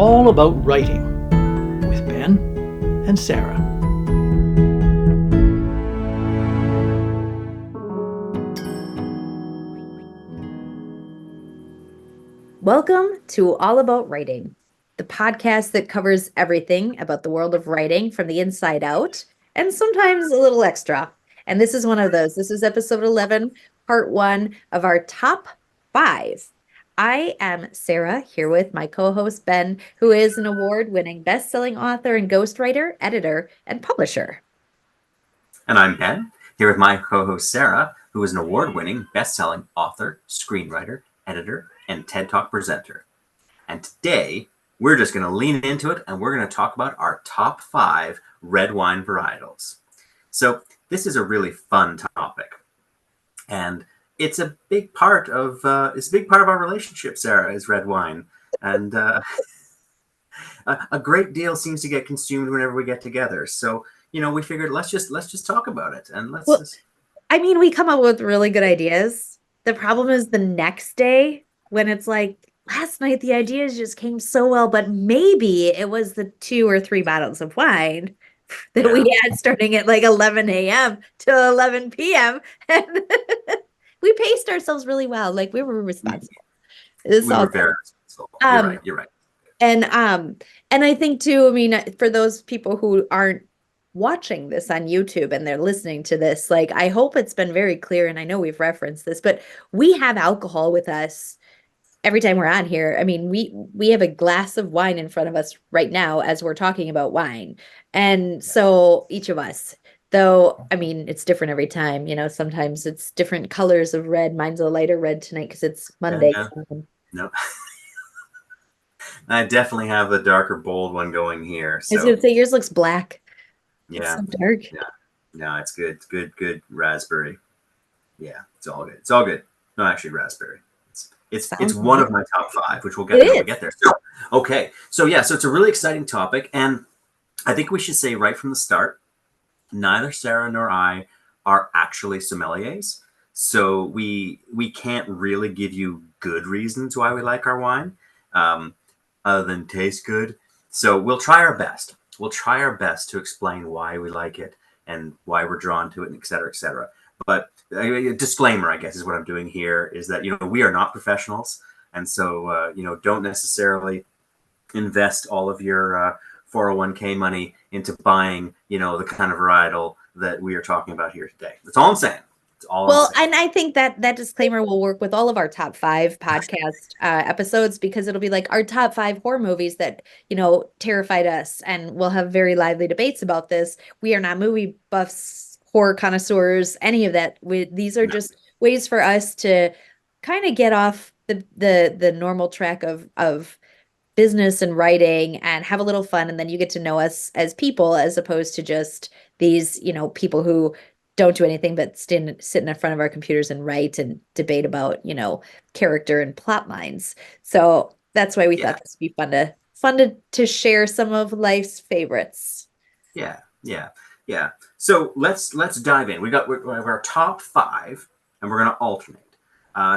all about writing with Ben and Sara. Welcome to All About Writing, the podcast that covers everything about the world of writing from the inside out, and sometimes a little extra. And this is one of those. This is episode 11, part 1 of our top 5. I am Sara, here with my co-host Ben, who is an award-winning best-selling author and ghostwriter, editor, and publisher. And I'm Ben, here with my co-host Sara, who is an award-winning best-selling author, screenwriter, editor, and TED Talk presenter. And today, we're just going to lean into it, and we're going to talk about our top 5 red wine varietals. So this is a really fun topic, and it's a big part of our relationship. Sara, is red wine, and a great deal seems to get consumed whenever we get together. So we figured let's just talk about it, and we come up with really good ideas. The problem is the next day when it's like, last night the ideas just came so well, but maybe it was the 2 or 3 bottles of wine that we had starting at like 11 a.m. to 11 p.m. And we paced ourselves really well. Like we were responsible. We were very responsible. You're right. And I think too, for those people who aren't watching this on YouTube and they're listening to this, like I hope it's been very clear, and I know we've referenced this, but we have alcohol with us every time we're on here. We have a glass of wine in front of us right now as we're talking about wine. And so each of us, though, it's different every time, sometimes it's different colors of red. Mine's a lighter red tonight because it's Monday. No. I definitely have the darker bold one going here. So. I was going to say yours looks black. Yeah. It's so dark. Yeah. No, it's good. It's good raspberry. Yeah, it's all good. It's all good. No, actually raspberry. It's one of my top 5, which we'll get when we get there. So, okay. So it's a really exciting topic, and I think we should say right from the start, neither Sara nor I are actually sommeliers. So we can't really give you good reasons why we like our wine, other than taste good. So we'll try our best. We'll try our best to explain why we like it and why we're drawn to it, and et cetera, et cetera. But a disclaimer, I guess, is what I'm doing here, is that, we are not professionals. And so, don't necessarily invest all of your 401k money into buying, the kind of varietal that we are talking about here today. That's all I'm saying. And I think that disclaimer will work with all of our top 5 podcast episodes, because it'll be like our top 5 horror movies that, terrified us. And we'll have very lively debates about this. We are not movie buffs, horror connoisseurs, any of that. These are just ways for us to kind of get off the normal track of business and writing and have a little fun. And then you get to know us as people, as opposed to just these, people who don't do anything but sit in front of our computers and write and debate about, character and plot lines. So that's why we thought this would be fun to share some of life's favorites. Yeah. So let's dive in. We have our top 5, and we're going to alternate.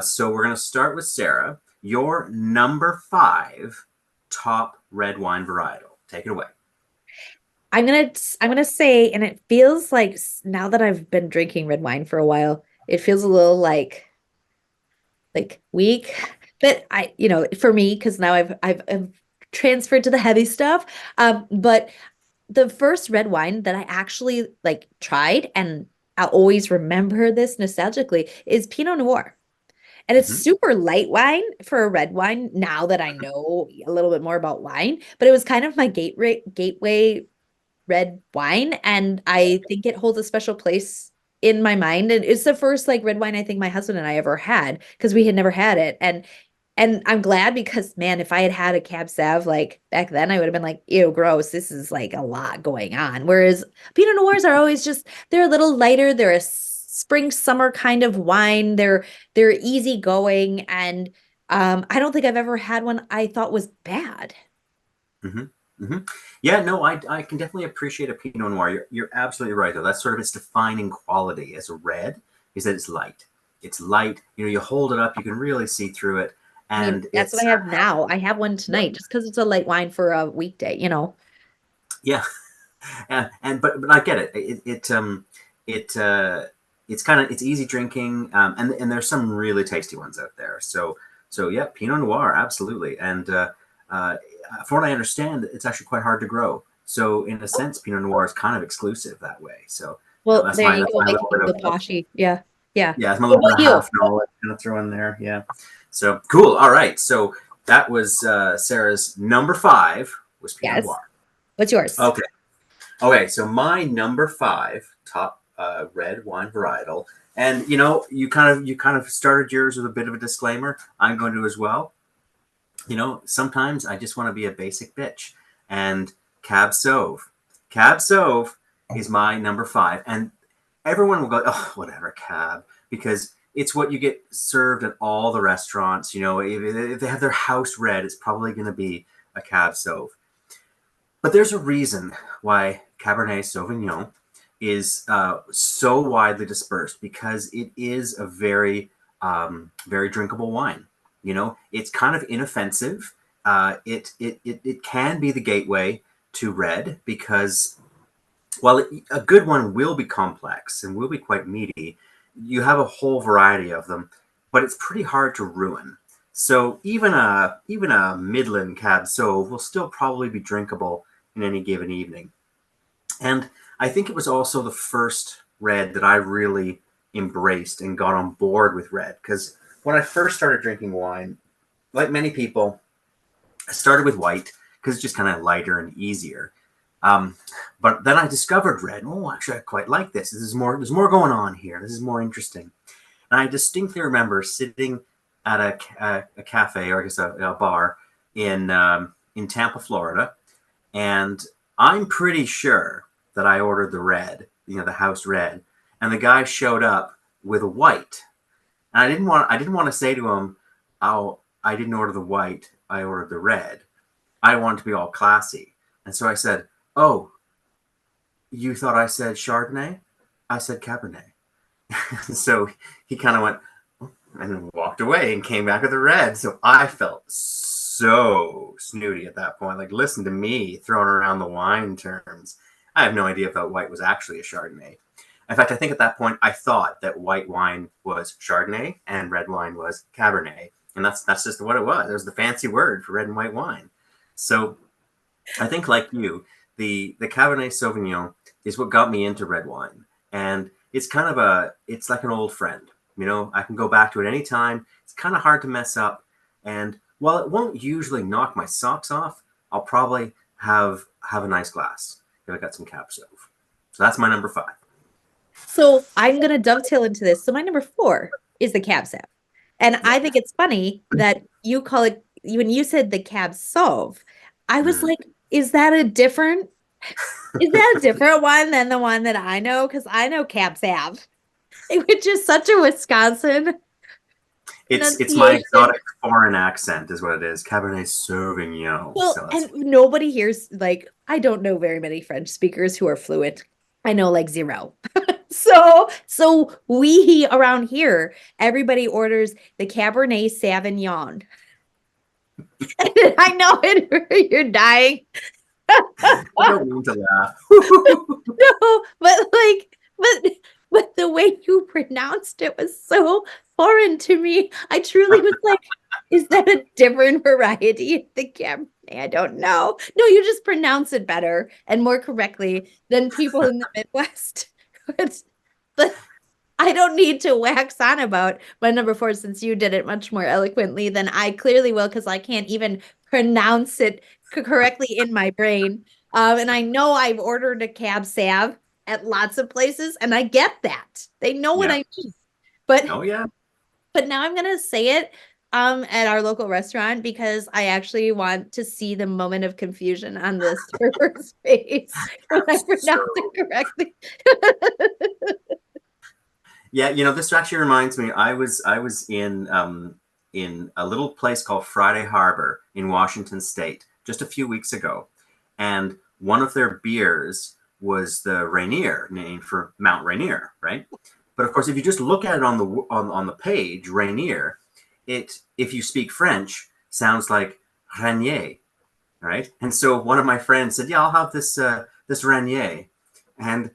So we're going to start with Sara. Your number 5 top red wine varietal. Take it away. I'm gonna say, and it feels like, now that I've been drinking red wine for a while, it feels a little like weak. But for me, because now I've transferred to the heavy stuff. But the first red wine that I actually tried, and I'll always remember this nostalgically, is Pinot Noir. And it's super light wine for a red wine, now that I know a little bit more about wine. But it was kind of my gateway red wine, and I think it holds a special place in my mind. And it's the first red wine I think my husband and I ever had, because we had never had it. And I'm glad, because man, if I had had a Cab Sav back then, I would have been like, ew, gross. This is a lot going on. Whereas Pinot Noirs are always they're a little lighter. They're a spring, summer kind of wine. They're easy going. And I don't think I've ever had one I thought was bad. Yeah, no, I can definitely appreciate a Pinot Noir. You're absolutely right, though. That's sort of its defining quality as a red, is that it's light. It's light. You hold it up, you can really see through it. I mean, And that's what I have now. I have one tonight just because it's a light wine for a weekday, you know. yeah. But I get it. It's kind of, it's easy drinking, and there's some really tasty ones out there. So yeah, Pinot Noir, absolutely. And from what I understand, it's actually quite hard to grow. So in a sense, Pinot Noir is kind of exclusive that way. So Well, there you that's go, my making little it bit feel of poshy. Yeah. Yeah. yeah, it's my What little bit about of you? half knowledge kind of throw in there. Yeah. So cool. All right. So that was Sarah's number 5 was Pinot Yes. Noir. What's yours? Okay. Okay. So my number 5 top red wine varietal, and you kind of started yours with a bit of a disclaimer. I'm going to as well. Sometimes I just want to be a basic bitch, and Cab Sauv. Cab Sauv is my number 5, and everyone will go, oh, whatever, Cab, because it's what you get served at all the restaurants. If they have their house red, it's probably going to be a Cab Sauv. But there's a reason why Cabernet Sauvignon is so widely dispersed, because it is a very drinkable wine. It's kind of inoffensive. It can be the gateway to red, because while a good one will be complex and will be quite meaty, you have a whole variety of them, but it's pretty hard to ruin. So even a Midland Cab Sauv will still probably be drinkable in any given evening. And I think it was also the first red that I really embraced and got on board with red, because when I first started drinking wine, like many people, I started with white because it's just kind of lighter and easier. Um, but then I discovered red. Oh, actually, I quite like this. There's more going on here. This is more interesting. And I distinctly remember sitting at a cafe, or I guess a bar in Tampa, Florida, and I'm pretty sure that I ordered the red, the house red, and the guy showed up with a white. And I didn't want to say to him, "Oh, I didn't order the white. I ordered the red." I wanted to be all classy, and so I said, "Oh, you thought I said Chardonnay? I said Cabernet." So he kind of went and walked away and came back with the red. So I felt so snooty at that point. Like, listen to me throwing around the wine terms. I have no idea if that white was actually a Chardonnay. In fact, I think at that point I thought that white wine was Chardonnay and red wine was Cabernet, and that's just what it was. It was the fancy word for red and white wine. So I think, like you, the Cabernet Sauvignon is what got me into red wine, and it's like an old friend. I can go back to it anytime. It's kind of hard to mess up, and while it won't usually knock my socks off, I'll probably have a nice glass if I got some Cab Sauv. So that's my number 5. So I'm gonna dovetail into this. So my number 4 is the Cab Sauv. And I think it's funny that you call it, when you said the Cab Sauv, I was like, is that a different one than the one that I know? Because I know Cab Sauv, which is such a Wisconsin It's my pronunciation. exotic foreign accent is what it is. Cabernet Sauvignon. Well, So and nobody hears, like, I don't know very many French speakers who are fluent. I know like 0. So we around here, everybody orders the Cabernet Sauvignon. I know it, you're dying. I don't mean to laugh. No, but the way you pronounced it was so foreign to me. I truly was like, is that a different variety of the Cabernet? I don't know. No, you just pronounce it better and more correctly than people in the Midwest. But I don't need to wax on about my number 4 since you did it much more eloquently than I clearly will, because I can't even pronounce it correctly in my brain. And I know I've ordered a Cab Sav at lots of places, and I get that. They know what I mean. But Oh yeah. but now I'm gonna say it at our local restaurant because I actually want to see the moment of confusion on the server's face when I pronounce it correctly. Yeah, this actually reminds me. I was in a little place called Friday Harbor in Washington State just a few weeks ago, and one of their beers was the Rainier, named for Mount Rainier, right? But of course, if you just look at it on the page, Rainier, it, if you speak French, sounds like Renier, right? And so one of my friends said, "Yeah, I'll have this Renier," and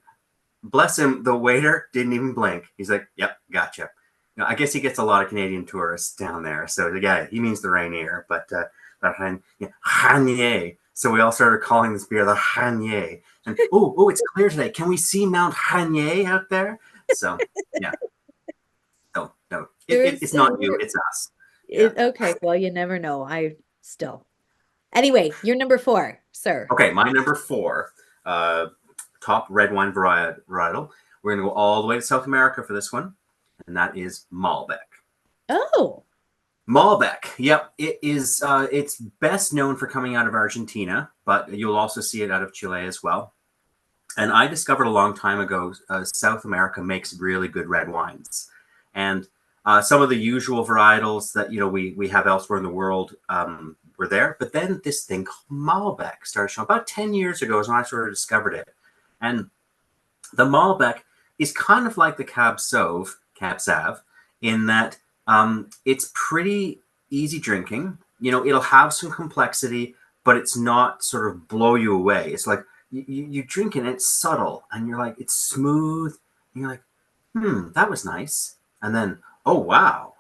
bless him, the waiter didn't even blink. He's like, "Yep, gotcha." I guess he gets a lot of Canadian tourists down there, so yeah, he means the Rainier, but Renier. So we all started calling this beer the Renier. And oh, it's clear today. Can we see Mount Renier out there? So yeah, no, it's not you, it's us. Yeah. Okay, well, you never know. I still. Anyway, you're number 4, sir. Okay, my number 4, top red wine varietal. We're going to go all the way to South America for this one, and that is Malbec. Oh. Malbec, yep, it is. It's best known for coming out of Argentina, but you'll also see it out of Chile as well. And I discovered a long time ago, South America makes really good red wines, and some of the usual varietals that we have elsewhere in the world were there. But then this thing called Malbec started showing about 10 years ago is when I sort of discovered it. And the Malbec is kind of like the Cab Sauv in that it's pretty easy drinking. It'll have some complexity, but it's not sort of blow you away. It's like you drink it and it's subtle and you're like, it's smooth. And you're like, that was nice. And then, oh, wow,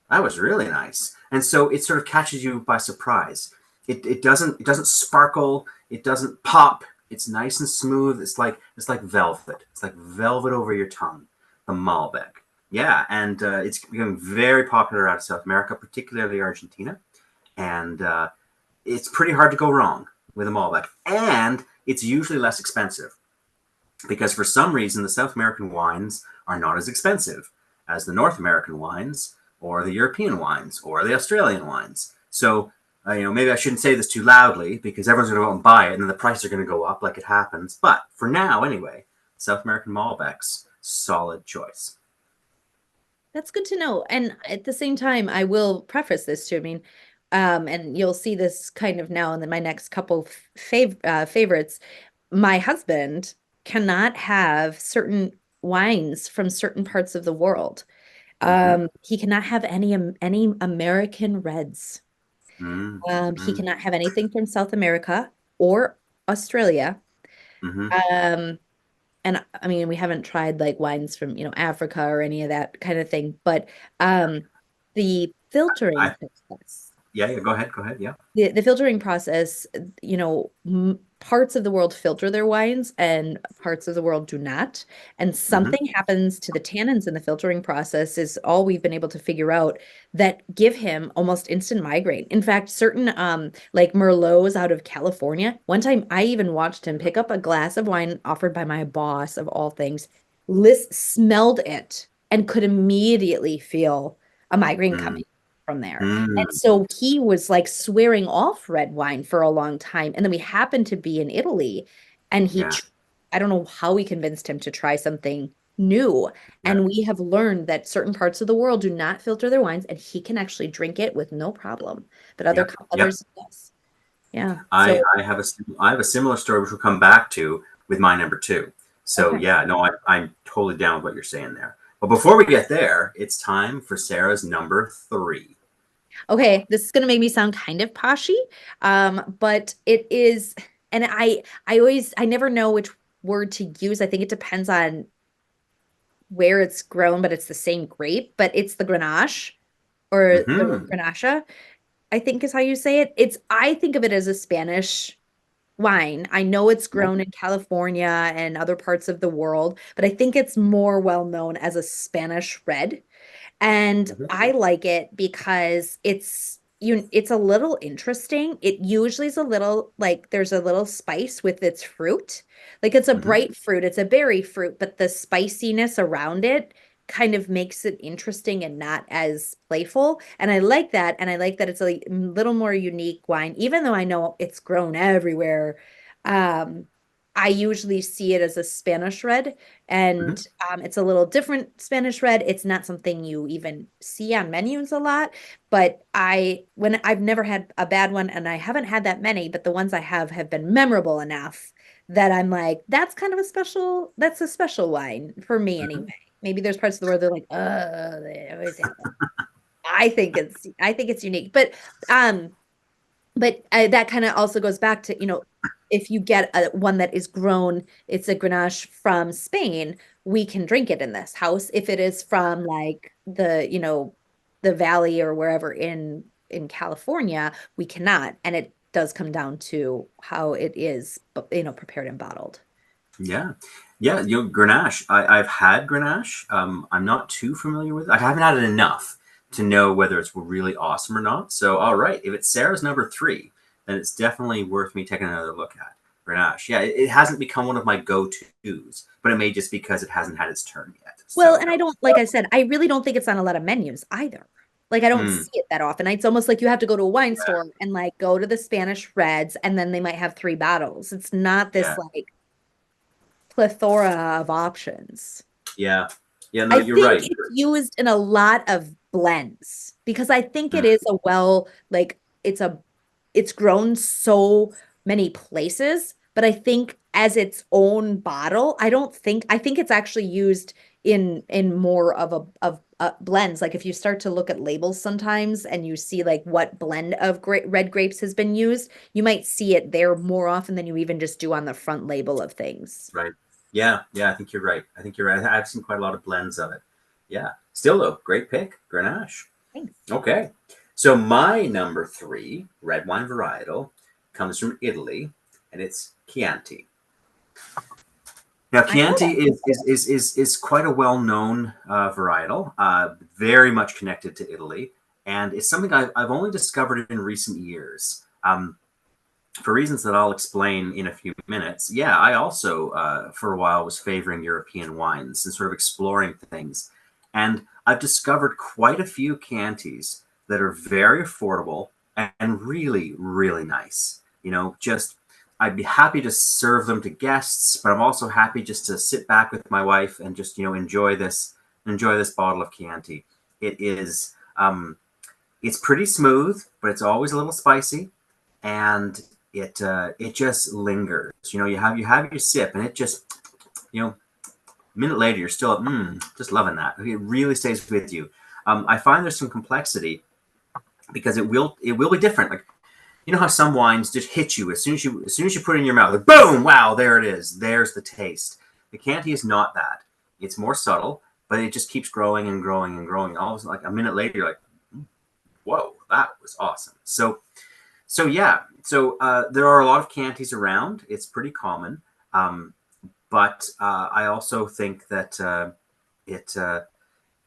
that was really nice. And so it sort of catches you by surprise. It doesn't sparkle. It doesn't pop. It's nice and smooth. It's like velvet. It's like velvet over your tongue. The Malbec. Yeah, and it's becoming very popular out of South America, particularly Argentina. And it's pretty hard to go wrong with a Malbec. And it's usually less expensive because for some reason, the South American wines are not as expensive as the North American wines or the European wines or the Australian wines. So, maybe I shouldn't say this too loudly because everyone's going to go out and buy it and then the prices are going to go up like it happens. But for now, anyway, South American Malbecs, solid choice. That's good to know. And at the same time, I will preface this to, and you'll see this kind of now in my next couple favorites. My husband cannot have certain wines from certain parts of the world. He cannot have any American reds. He cannot have anything from South America or Australia. And I mean, we haven't tried like wines from, Africa or any of that kind of thing, but the filtering process. Yeah, go ahead. Yeah. The filtering process, parts of the world filter their wines and parts of the world do not. And something happens to the tannins in the filtering process is all we've been able to figure out that give him almost instant migraine. In fact, certain like Merlots out of California, one time I even watched him pick up a glass of wine offered by my boss of all things, smelled it and could immediately feel a migraine coming from there. And so he was like swearing off red wine for a long time. And then we happened to be in Italy and I don't know how we convinced him to try something new. And we have learned that certain parts of the world do not filter their wines and he can actually drink it with no problem. But others, yes. Yeah. I have a similar story, which we'll come back to with my number 2. So yeah, no, I'm totally down with what you're saying there. But before we get there, it's time for Sarah's number 3. Okay, this is going to make me sound kind of poshy, but it is, and I never know which word to use. I think it depends on where it's grown, but it's the same grape, but it's the Grenache or the Grenache, I think is how you say it. I think of it as a Spanish wine. I know it's grown in California and other parts of the world, but I think it's more well known as a Spanish red. And I like it because it's a little interesting. It usually is a little like there's a little spice with its fruit. Like it's a bright fruit, it's a berry fruit, but the spiciness around it kind of makes it interesting and not as playful. And I like that. And I like that it's a little more unique wine, even though I know it's grown everywhere. I usually see it as a Spanish red, and it's a little different Spanish red. It's not something you even see on menus a lot, but I've never had a bad one, and I haven't had that many, but the ones I have been memorable enough that I'm like, that's a special wine for me anyway. Maybe there's parts of the world they're like, oh, they always have that. I think it's unique, but that kind of also goes back to, if you get one that is grown, it's a Grenache from Spain, we can drink it in this house. If it is from like the valley or wherever in California, we cannot. And it does come down to how it is, prepared and bottled. Yeah. Yeah, Grenache. I've had Grenache. I'm not too familiar with it. I haven't had it enough to know whether it's really awesome or not. So, all right, if it's Sarah's number 3, then it's definitely worth me taking another look at. Grenache. Yeah, it hasn't become one of my go-tos, but it may just because it hasn't had its turn yet. Well, So, and I don't, like I said, I really don't think it's on a lot of menus either. Like I don't mm, see it that often. It's almost like you have to go to a wine yeah, store and like go to the Spanish Reds, and then they might have 3 bottles. It's not this yeah, like plethora of options. yeah, yeah. No, I you're think right. it's used in a lot of blends because I think it Mm, is like it's grown so many places, but I think as its own bottle, I think it's actually used in more of blends. Like if you start to look at labels sometimes and you see like what blend of red grapes has been used, you might see it there more often than you even just do on the front label of things. right. Yeah, yeah. I think you're right. I think you're right. I've seen quite a lot of blends of it. Yeah. Still though, great pick, Grenache. Thanks. Okay. So my number 3 red wine varietal comes from Italy, and it's Chianti. Now, I know Chianti is quite a well-known varietal, very much connected to Italy, and it's something I've only discovered in recent years. For reasons that I'll explain in a few minutes. Yeah, I also, for a while, was favoring European wines and sort of exploring things. And I've discovered quite a few Chiantis that are very affordable and really, really nice. Just I'd be happy to serve them to guests, but I'm also happy just to sit back with my wife and just, enjoy this bottle of Chianti. It is, it's pretty smooth, but it's always a little spicy, and it just lingers. You have your sip, and it just a minute later you're still just loving that. It really stays with you. I find there's some complexity because it will be different. Like how some wines just hit you as soon as you put it in your mouth, like boom, wow, there it is. There's the taste. The Chianti is not that. It's more subtle, but it just keeps growing and growing and growing. All of a sudden, like a minute later, you're like, whoa, that was awesome. So yeah, there are a lot of Chiantis around. It's pretty common, but I also think that it, uh,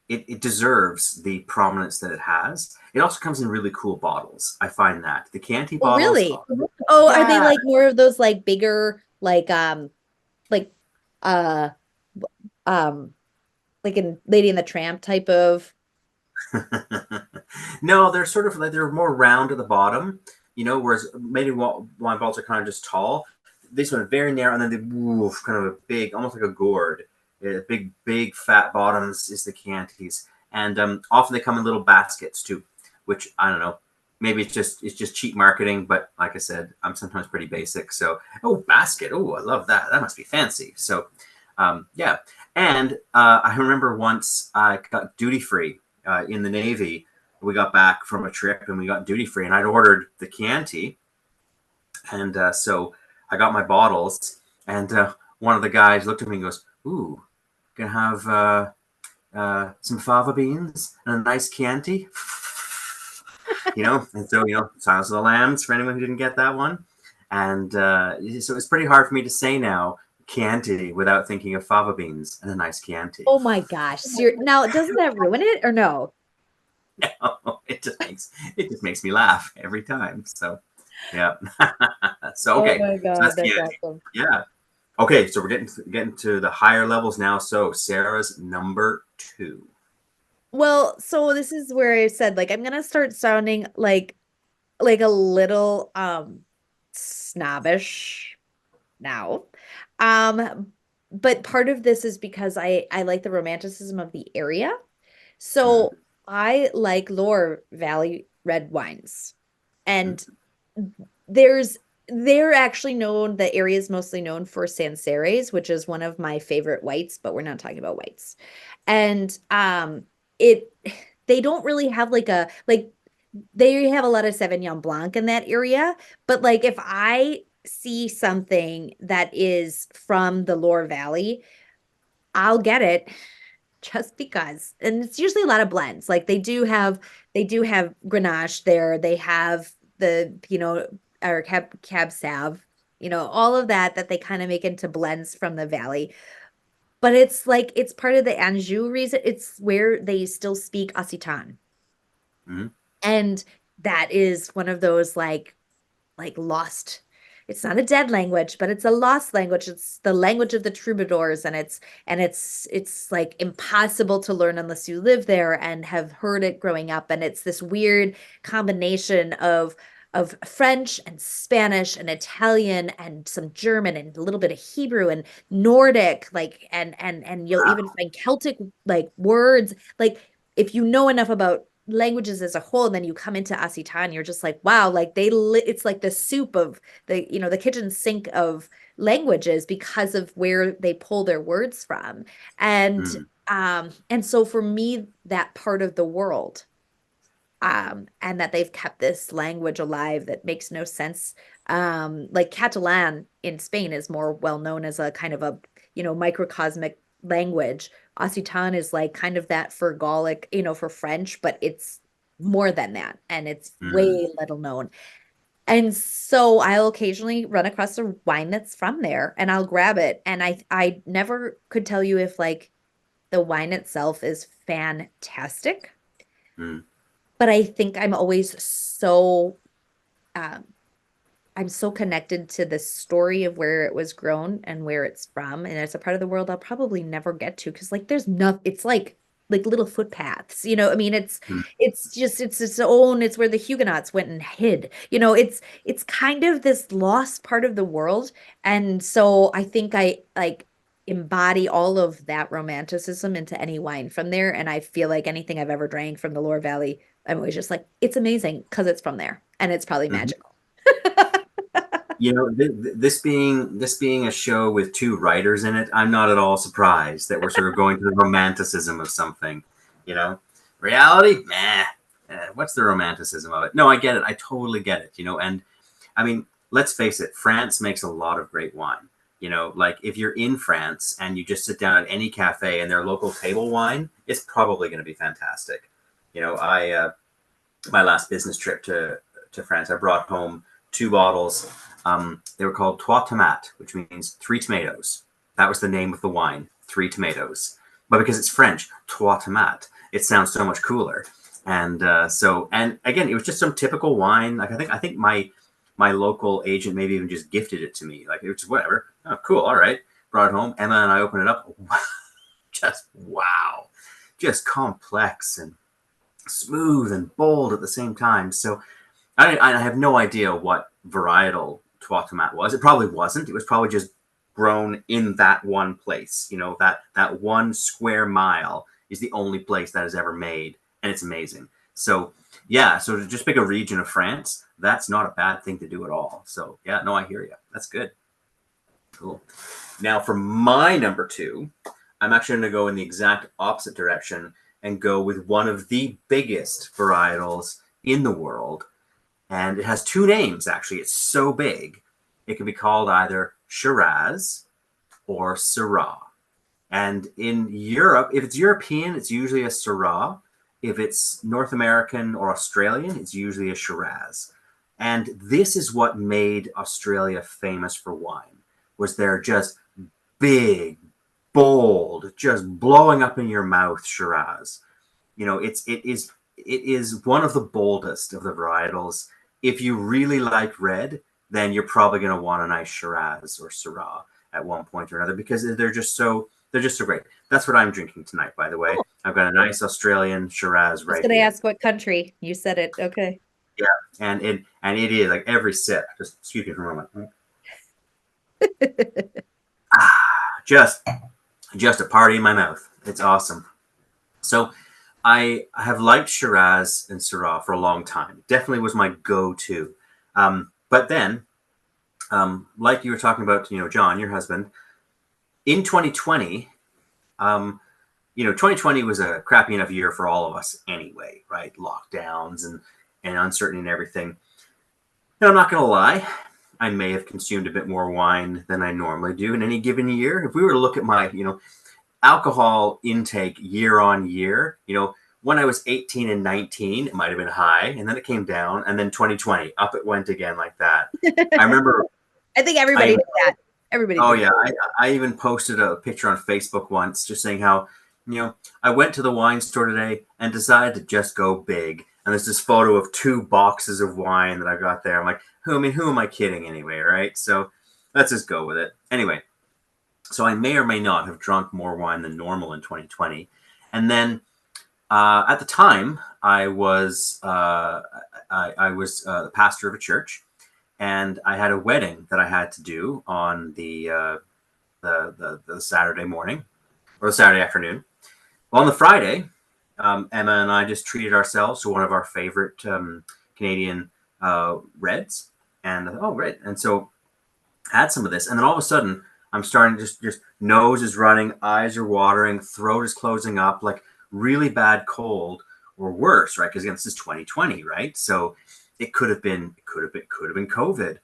it deserves the prominence that it has. It also comes in really cool bottles. I find that the Chianti Oh, bottles, really? Oh, are they yeah, like more of those like bigger, like uh um like in Lady and the Tramp type of? no, they're sort of like they're more round at the bottom. Whereas many wine bottles are kind of just tall. This one is very narrow, and then kind of a big, almost like a gourd. Big, big, fat bottoms is the Chiantis, and often they come in little baskets too, which I don't know. Maybe it's just cheap marketing, but like I said, I'm sometimes pretty basic. So, basket. Oh, I love that. That must be fancy. So, yeah. And I remember once I got duty free in the Navy. We got back from a trip and we got duty free, and I'd ordered the Chianti, and so I got my bottles, and one of the guys looked at me and goes, "Ooh, gonna have some fava beans and a nice Chianti," and so Silence of the Lambs for anyone who didn't get that one, and so it's pretty hard for me to say now Chianti without thinking of fava beans and a nice Chianti. Oh my gosh. Now, doesn't that ruin it or no? No, it just makes me laugh every time. So, yeah. So Oh okay, my so God, that's that's Chianti. awesome. Yeah. Okay, so we're getting to the higher levels now. So Sarah's number 2. Well, so this is where I said like I'm gonna start sounding like a little snobbish now. But part of this is because I like the romanticism of the area. So Mm, I like Loire Valley red wines. And there's they're actually known, the area is mostly known for Sancerres, which is one of my favorite whites, but we're not talking about whites. And it they don't really have like they have a lot of Sauvignon Blanc in that area, but like if I see something that is from the Loire Valley, I'll get it just because. And it's usually a lot of blends. Like they do have Grenache there. They have the Pinot or Cab Sav, all of that they kind of make into blends from the valley. But it's like it's part of the Anjou reason. It's where they still speak Occitan. Mm-hmm. And that is one of those like lost. It's not a dead language, but it's a lost language. It's the language of the troubadours, and it's like impossible to learn unless you live there and have heard it growing up. And it's this weird combination of French and Spanish and Italian and some German and a little bit of Hebrew and Nordic, like and you'll even find Celtic like words. Like if you know enough about languages as a whole, and then you come into Occitan, you're just like, wow, like it's like the soup of the kitchen sink of languages because of where they pull their words from. And so for me, that part of the world, and that they've kept this language alive that makes no sense. Like Catalan in Spain is more well known as a kind of a, microcosmic language. Occitan is like kind of that for Gallic, for French, but it's more than that, and it's way little known. And so I'll occasionally run across a wine that's from there and I'll grab it. And I never could tell you if like the wine itself is fantastic, Mm. but I think um, I'm so connected to the story of where it was grown and where it's from, and it's a part of the world I'll probably never get to because like there's nothing. It's like little footpaths, I mean, Mm. it's just its own. It's where the Huguenots went and hid. It's kind of this lost part of the world, and so I think I like embody all of that romanticism into any wine from there. And I feel like anything I've ever drank from the Loire Valley, I'm always just like, it's amazing because it's from there and it's probably Mhm. magical. This being a show with two writers in it, I'm not at all surprised that we're sort of going to the romanticism of something. You know, reality, meh. What's the romanticism of it? No, I get it. I totally get it. And I mean, let's face it. France makes a lot of great wine. Like if you're in France and you just sit down at any cafe and their local table wine, it's probably going to be fantastic. I my last business trip to France, I brought home two bottles. They were called Trois Tomates, which means three tomatoes. That was the name of the wine, Three Tomatoes. But because it's French, Trois Tomates, it sounds so much cooler. And again, it was just some typical wine. Like I think my local agent maybe even just gifted it to me. Like it was just whatever. Oh, cool. All right. Brought it home. Emma and I opened it up. Just wow. Just complex and smooth and bold at the same time. So I have no idea what varietal Trois Tomates was. It probably wasn't. It was probably just grown in that one place. That one square mile is the only place that is ever made, and it's amazing. So yeah, so to just pick a region of France, that's not a bad thing to do at all. So yeah, no, I hear you. That's good. Cool. Now for my number two, I'm actually going to go in the exact opposite direction and go with one of the biggest varietals in the world. And it has two names, actually. It's so big. It can be called either Shiraz or Syrah. And in Europe, if it's European, it's usually a Syrah. If it's North American or Australian, it's usually a Shiraz. And this is what made Australia famous for wine, was they're just big, bold, just blowing up in your mouth Shiraz. It is one of the boldest of the varietals. If you really like red, then you're probably going to want a nice Shiraz or Syrah at one point or another because they're just so great. That's what I'm drinking tonight, by the way. Oh, I've got a nice Australian Shiraz I was right gonna here. ask what country. You said it. Okay. Yeah, and it is like every sip. Just excuse me for a moment. Just a party in my mouth. It's awesome. So I have liked Shiraz and Syrah for a long time. It definitely was my go-to. But then, like you were talking about, John, your husband, in 2020, um, 2020 was a crappy enough year for all of us anyway, right? Lockdowns and uncertainty and everything. And I'm not going to lie, I may have consumed a bit more wine than I normally do in any given year. If we were to look at my, alcohol intake year on year, when I was 18 and 19, it might have been high, and then it came down, and then 2020, up it went again like that. I remember. I think everybody did that. Everybody. Oh yeah, I even posted a picture on Facebook once, just saying how, I went to the wine store today and decided to just go big. And there's this photo of 2 boxes of wine that I got there. I'm like, who am I kidding anyway, right? So let's just go with it. Anyway, so I may or may not have drunk more wine than normal in 2020. And then at the time, I was the pastor of a church, and I had a wedding that I had to do on the Saturday morning or the Saturday afternoon. Well, on the Friday, Emma and I just treated ourselves to one of our favorite Canadian reds, and red, and so had some of this, and then all of a sudden I'm starting to just nose is running, eyes are watering, throat is closing up, like really bad cold or worse, right? Because again, this is 2020, right? So it could have been COVID.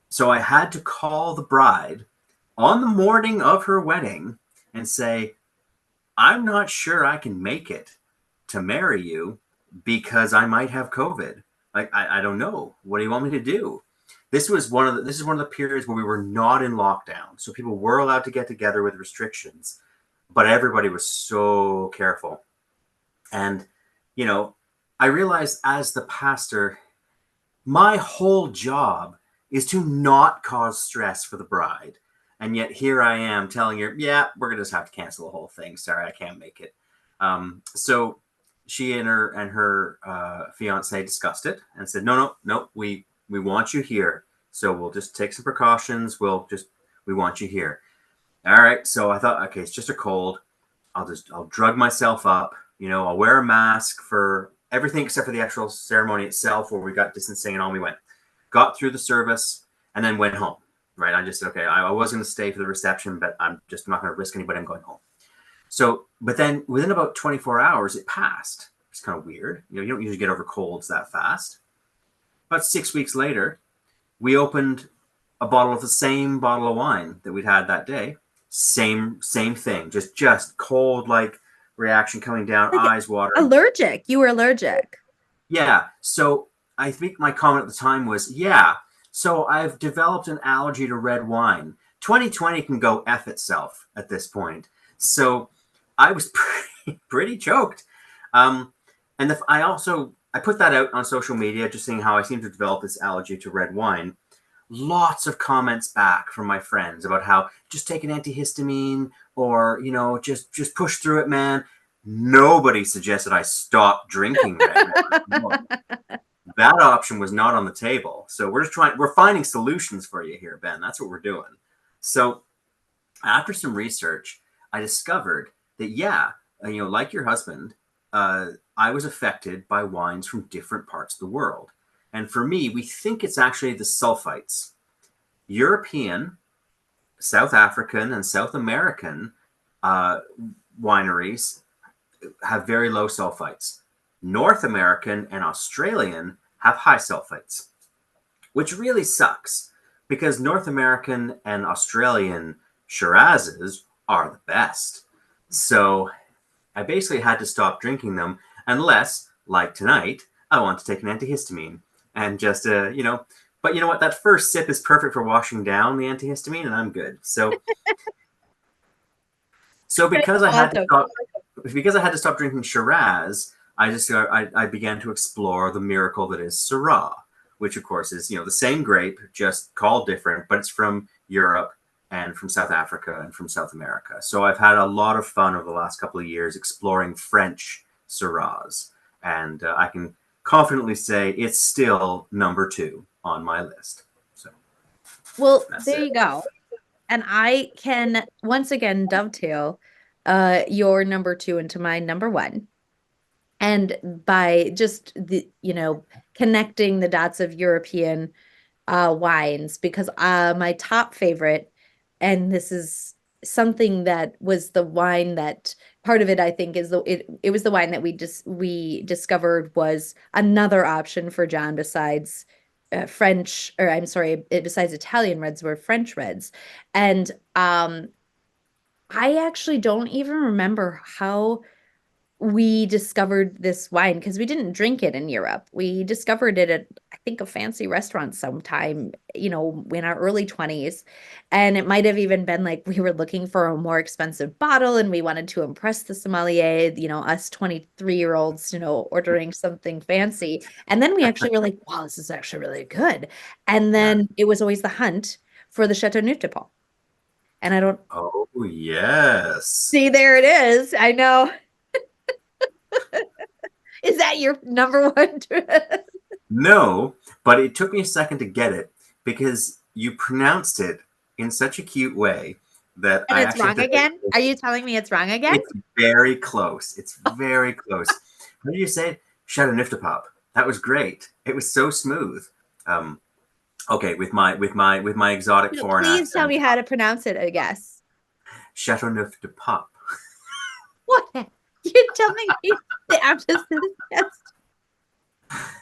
So I had to call the bride on the morning of her wedding and say, I'm not sure I can make it to marry you because I might have COVID. Like, I don't know. What do you want me to do? This is one of the periods where we were not in lockdown. So people were allowed to get together with restrictions, but everybody was so careful. And, I realized as the pastor, my whole job is to not cause stress for the bride. And yet here I am telling her, yeah, we're going to just have to cancel the whole thing. Sorry, I can't make it. So she and her fiance discussed it and said, no, we want you here. So we'll just take some precautions. We want you here. All right. So I thought, okay, it's just a cold. I'll drug myself up. I'll wear a mask for everything except for the actual ceremony itself, where we got distancing and on we went. Got through the service and then went home. Right. I just said, okay, I was going to stay for the reception, but I'm just not going to risk anybody. I'm going home. So, but then within about 24 hours, it passed. It's kind of weird. You don't usually get over colds that fast. About 6 weeks later, we opened a bottle of the same bottle of wine that we'd had that day. Same thing. Just cold, like reaction coming down, like eyes watering. Allergic. You were allergic. Yeah. So I think my comment at the time was, yeah. So I've developed an allergy to red wine. 2020 can go F itself at this point. So I was pretty choked. I put that out on social media, just saying how I seem to develop this allergy to red wine. Lots of comments back from my friends about how just take an antihistamine or, just push through it, man. Nobody suggested I stop drinking red wine. That option was not on the table. So we're finding solutions for you here, Ben. That's what we're doing. So after some research, I discovered that, yeah, like your husband, I was affected by wines from different parts of the world. And for me, we think it's actually the sulfites. European, South African, and South American wineries have very low sulfites. North American and Australian have high sulfites, which really sucks because North American and Australian Shirazes are the best. So I basically had to stop drinking them unless, like tonight, I want to take an antihistamine and just, but you know what? That first sip is perfect for washing down the antihistamine and I'm good. So because I had to stop drinking Shiraz, I began to explore the miracle that is Syrah, which of course is, the same grape, just called different, but it's from Europe and from South Africa and from South America. So I've had a lot of fun over the last couple of years exploring French Syrahs. And I can confidently say it's still number 2 on my list. So, well, there you go. And I can once again dovetail your number 2 into my number 1. And by just connecting the dots of European wines, because my top favorite, and this is something that was the wine that part of it, I think, is it was the wine that we discovered was another option for John besides French, or I'm sorry, besides Italian reds were French reds. And I actually don't even remember how we discovered this wine because we didn't drink it in Europe. We discovered it at, I think, a fancy restaurant sometime, in our early 20s. And it might have even been like we were looking for a more expensive bottle and we wanted to impress the sommelier, us 23-year-olds, ordering something fancy. And then we actually were like, wow, this is actually really good. And Yeah. then it was always the hunt for the Chateau Neuf de Paul. And I don't Oh, yes. see, there it is. I know. Is that your number one? No, but it took me a second to get it because you pronounced it in such a cute way that And I it's actually wrong had to again? Are you telling me it's wrong again? It's very close. It's very close. How did you say it? Chateauneuf-de-Pape. That was great. It was so smooth. Okay, with my exotic No, foreign please tell accent, me how to pronounce it, I guess. Chateauneuf-de-Pape. What? You're telling me the emphasis yes.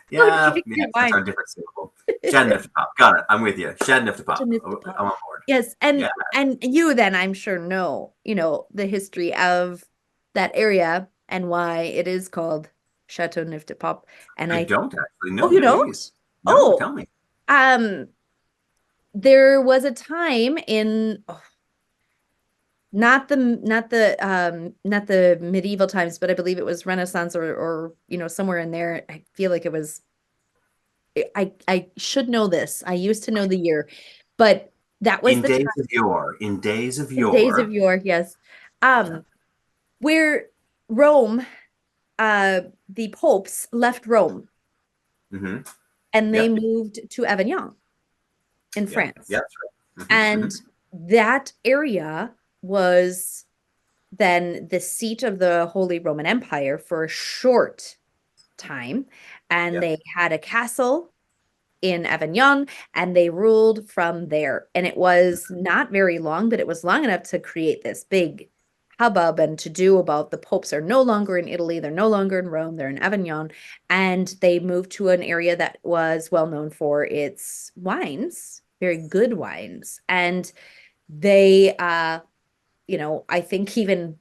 Yeah, drink yeah, your that's wine. on a different syllable. Chateauneuf-de-Pape. Got it. I'm with you. Chateauneuf-de-Pape. I'm on board. Yes, Yeah, and you then I'm sure know, the history of that area and why it is called Chateau Neuf de Pop. And I I don't actually. Oh, No, you please. don't? No, Oh, tell me. um, there was a time in not the medieval times, but I believe it was Renaissance or somewhere in there. I feel like it was I should know this. I used to know the year, but that was In the time days of yore, in days of in days of yore. yore, yes. Where Rome, the popes left Rome Hmm. and they Yep. moved to Avignon in Yep. France. Yep. Hmm. And that area was then the seat of the Holy Roman Empire for a short time. And Yep. they had a castle in Avignon and they ruled from there. And it was not very long, but it was long enough to create this big hubbub and to do about the popes are no longer in Italy, they're no longer in Rome, they're in Avignon. And they moved to an area that was well known for its wines, very good wines. And they I think even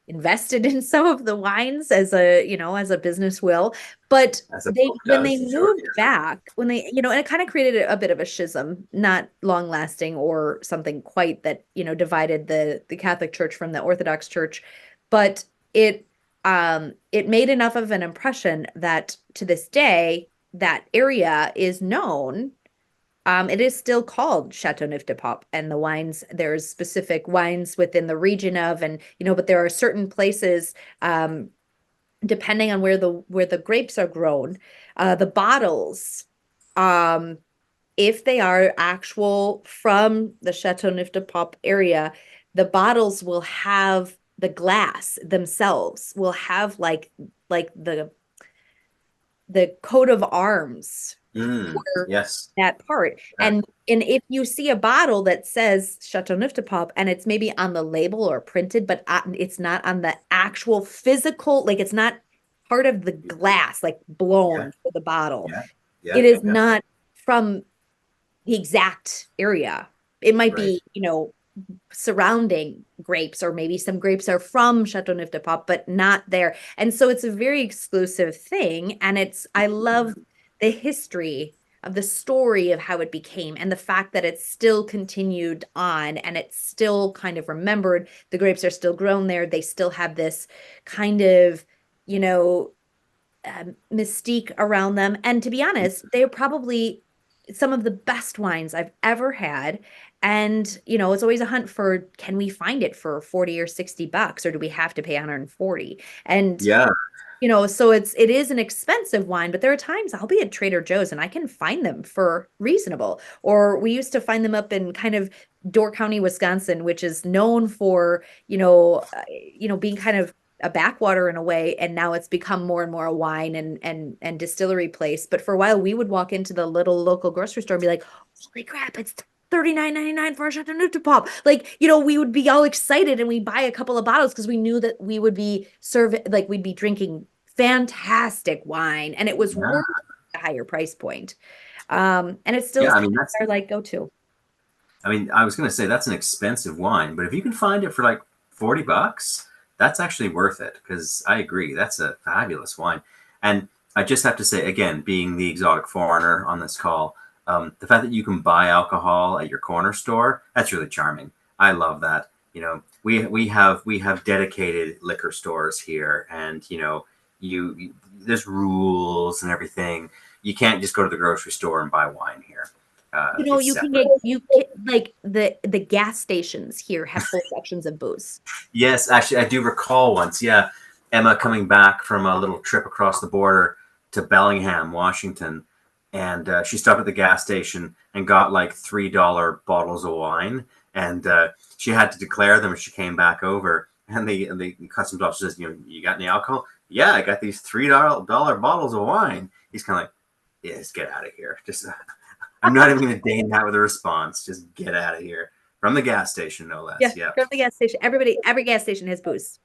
invested in some of the wines as a business will. But As a they pope when they does. Sure. moved back, when they, and it kind of created a bit of a schism, not long lasting or something quite that, divided the Catholic Church from the Orthodox Church, but it made enough of an impression that to this day that area is known. It is still called Chateauneuf de Pop, and the wines, there's specific wines within the region of, and but there are certain places, depending on where the grapes are grown, the bottles, um, if they are actual from the Chateauneuf de Pop area, the bottles will have the glass themselves will have like the coat of arms for Yes. that part. Yeah. And if you see a bottle that says Chateauneuf de Pop and it's maybe on the label or printed, but it's not on the actual physical, like it's not part of the glass, like Yeah. blown for the bottle. Yeah. Yeah. It is Yeah. not from the exact area. It might Right. be, surrounding grapes, or maybe some grapes are from Chateauneuf de Pop, but not there. And so it's a very exclusive thing. And I love the history of the story of how it became and the fact that it's still continued on and it's still kind of remembered. The grapes are still grown there. They still have this kind of, you know, mystique around them. And to be honest, they're probably some of the best wines I've ever had. And, it's always a hunt for, can we find it for 40 or 60 bucks, or do we have to pay 140? And, Yeah. so it is an expensive wine, but there are times I'll be at Trader Joe's and I can find them for reasonable. Or we used to find them up in kind of Door County, Wisconsin, which is known for, being kind of a backwater in a way, and now it's become more and more a wine and distillery place. But for a while, we would walk into the little local grocery store and be like, "Holy crap! It's $39.99 for a Chateauneuf pop. Like, you know, we would be all excited and we buy a couple of bottles because we knew that we would be we'd be drinking fantastic wine, and it was Yeah. worth a higher price point. And it's still Yeah, I mean, that's our like go-to. I mean, I was going to say that's an expensive wine, but if you can find it for like $40, that's actually worth it, because I agree. That's a fabulous wine. And I just have to say, again, being the exotic foreigner on this call, the fact that you can buy alcohol at your corner store, that's really charming. I love that. You know, we have dedicated liquor stores here, and there's rules and everything. You can't just go to the grocery store and buy wine here. You know, It's you can separate. like the gas stations here have full sections of booze. Yes, actually, I do recall once. Yeah, Emma coming back from a little trip across the border to Bellingham, Washington, and she stopped at the gas station and got like $3 bottles of wine, and she had to declare them as she came back over. And the customs officer says, you got any alcohol? Yeah, I got these $3 bottles of wine. He's kind of like, yeah, just get out of here. Just I'm not even going to deign that with a response. Just get out of here. From the gas station, no less. Yeah. From the gas station. Every gas station has booze.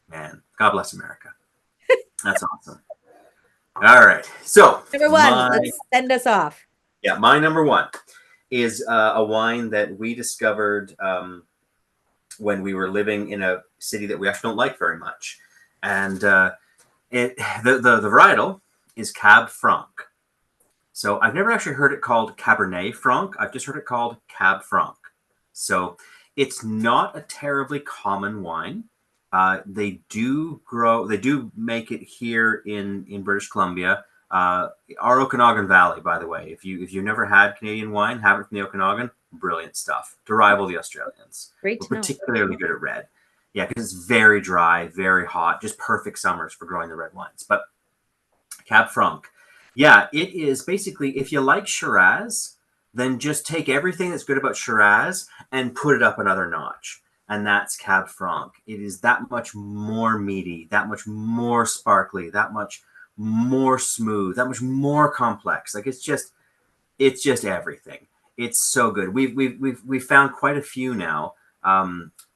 Man. God bless America. That's awesome. All right. So Number one, let's send us off. Yeah, my number one is a wine that we discovered when we were living in a city that we actually don't like very much, and the varietal is Cab Franc. So I've never actually heard it called Cabernet Franc. I've just heard it called Cab Franc. So it's not a terribly common wine. They do make it here in British Columbia. Our Okanagan Valley, by the way. If you've never had Canadian wine, have it from the Okanagan. Brilliant stuff to rival the Australians. Great to We're particularly good at red. Yeah, because it's very dry, very hot, just perfect summers for growing the red wines. But Cab Franc. Yeah, it is basically, if you like Shiraz, then just take everything that's good about Shiraz and put it up another notch. And that's Cab Franc. It is that much more meaty, that much more sparkly, that much more smooth, that much more complex. Like it's just everything. It's so good. We've found quite a few now,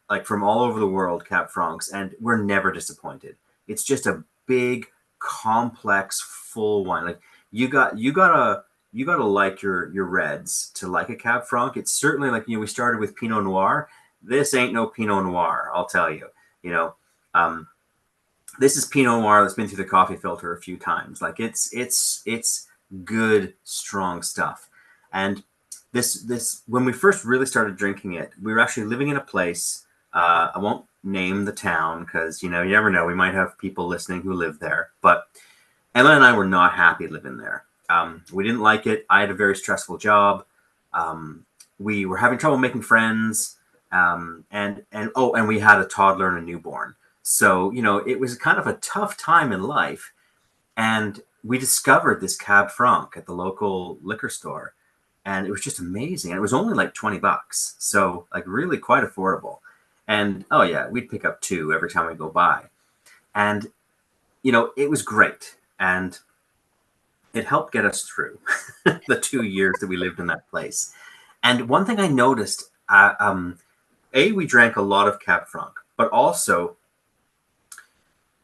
like from all over the world, Cab Francs, and we're never disappointed. It's just a big, complex, full wine. Like you gotta like your reds to like a Cab Franc. It's certainly like, we started with Pinot Noir. This ain't no Pinot Noir, I'll tell you. This is Pinot Noir that's been through the coffee filter a few times. Like it's good, strong stuff. And this when we first really started drinking it, we were actually living in a place. I won't name the town because you never know. We might have people listening who live there. But Emma and I were not happy living there. We didn't like it. I had a very stressful job. We were having trouble making friends. And we had a toddler and a newborn. So, it was kind of a tough time in life. And we discovered this Cab Franc at the local liquor store. And it was just amazing. And it was only like $20. So like really quite affordable. And oh yeah, we'd pick up 2 every time we go by. And, it was great. And it helped get us through the 2 years that we lived in that place. And one thing I noticed, we drank a lot of Cab Franc, but also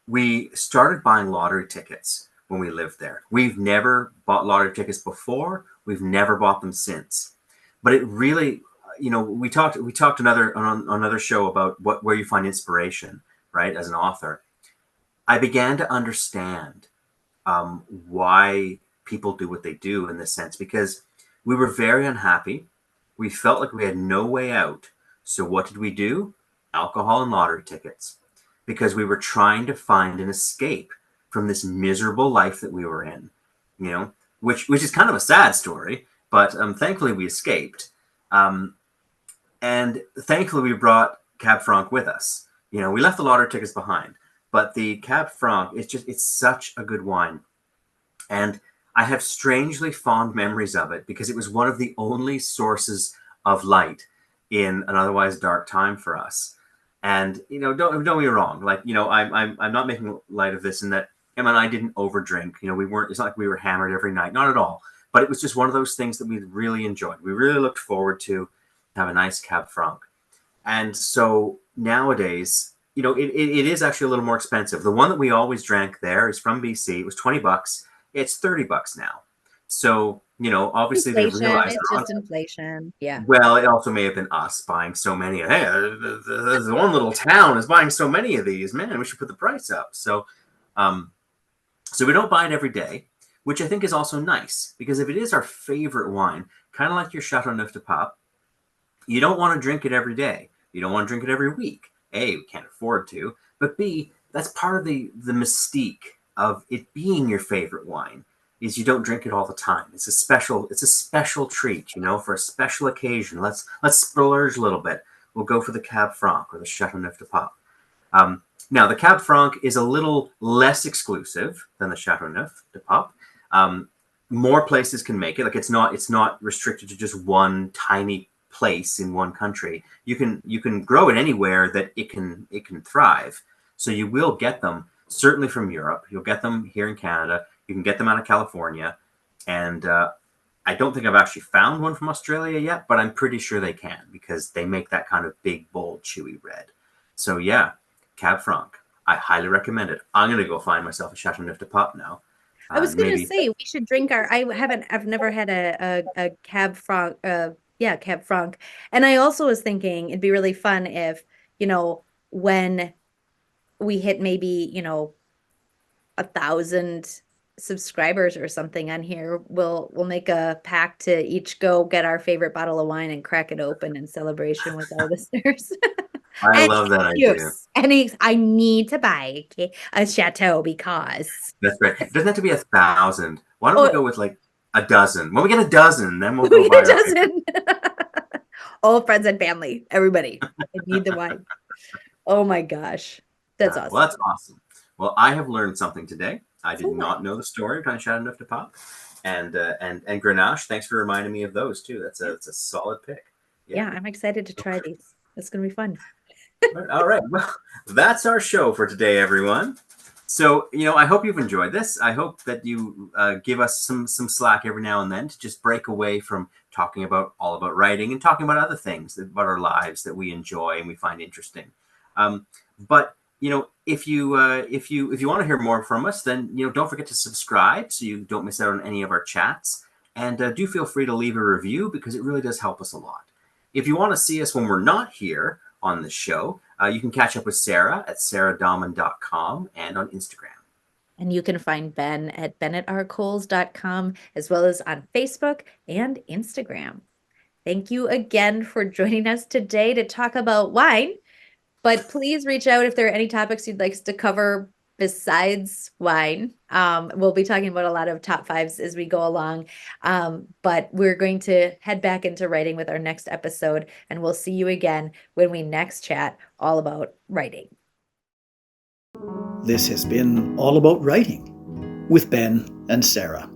we started buying lottery tickets when we lived there. We've never bought lottery tickets before. We've never bought them since. But it really, we talked on another show about where you find inspiration, right? As an author, I began to understand why people do what they do in this sense, because we were very unhappy. We felt like we had no way out. So what did we do? Alcohol and lottery tickets, because we were trying to find an escape from this miserable life that we were in, which is kind of a sad story, but thankfully we escaped. And thankfully we brought Cab Franc with us. We left the lottery tickets behind, but the Cab Franc, it's such a good wine. And I have strangely fond memories of it because it was one of the only sources of light in an otherwise dark time for us. And don't get me wrong, like I'm not making light of this, in that Emma and I didn't overdrink. We weren't. It's not like we were hammered every night, not at all. But it was just one of those things that we really enjoyed. We really looked forward to have a nice Cab Franc. And so nowadays, it is actually a little more expensive. The one that we always drank there is from BC. It was $20. It's $30 now. So, obviously they've Inflation, realized. it's just inflation. Yeah. Well, it also may have been us buying so many. Hey, there's one little town is buying so many of these. Man, we should put the price up. So we don't buy it every day, which I think is also nice, because if it is our favorite wine, kind of like your Chateauneuf de Pape, you don't want to drink it every day. You don't want to drink it every week. A, we can't afford to, but B, that's part of the mystique of it being your favorite wine, is you don't drink it all the time. It's a special treat, for a special occasion. Let's splurge a little bit. We'll go for the Cab Franc or the Chateauneuf de Pape. Now, the Cab Franc is a little less exclusive than the Chateauneuf de Pape. More places can make it. Like, it's not restricted to just one tiny place in one country. You can grow it anywhere that it can thrive. So you will get them certainly from Europe. You'll get them here in Canada. You can get them out of California, and I don't think I've actually found one from Australia yet, but I'm pretty sure they can, because they make that kind of big, bold, chewy red. So yeah, Cab Franc, I highly recommend it. I'm gonna go find myself a Chateauneuf de Pape now. I was gonna say we should drink I've never had a Cab Franc. Cab Franc. And I also was thinking it'd be really fun if, when we hit maybe, 1,000 subscribers or something on here, we'll make a pact to each go get our favorite bottle of wine and crack it open in celebration with our listeners. I love that idea. And I need to buy a chateau because. That's right. It doesn't have to be 1,000. Why don't we go with like a dozen? When we get a dozen, then we'll go buy a dozen. All friends and family, everybody. I need the wine. Oh my gosh. That's awesome. Well, that's awesome. Well, I have learned something today. I did not know the story of Chateauneuf de Pape and Grenache. Thanks for reminding me of those too. That's a solid pick. Yeah, I'm excited to try these. It's gonna be fun. All right. Well, that's our show for today, everyone. So, I hope you've enjoyed this. I hope that you give us some slack every now and then to just break away from talking all about writing and talking about other things about our lives that we enjoy and we find interesting. But if you want to hear more from us, then don't forget to subscribe so you don't miss out on any of our chats. And do feel free to leave a review, because it really does help us a lot. If you want to see us when we're not here on the show, you can catch up with Sarah at sarahdahlman.com and on Instagram. And you can find Ben at bennetrcoles.com, as well as on Facebook and Instagram. Thank you again for joining us today to talk about wine. But please reach out if there are any topics you'd like us to cover besides wine. We'll be talking about a lot of top fives as we go along. But we're going to head back into writing with our next episode, and we'll see you again when we next chat all about writing. This has been All About Writing with Ben and Sara.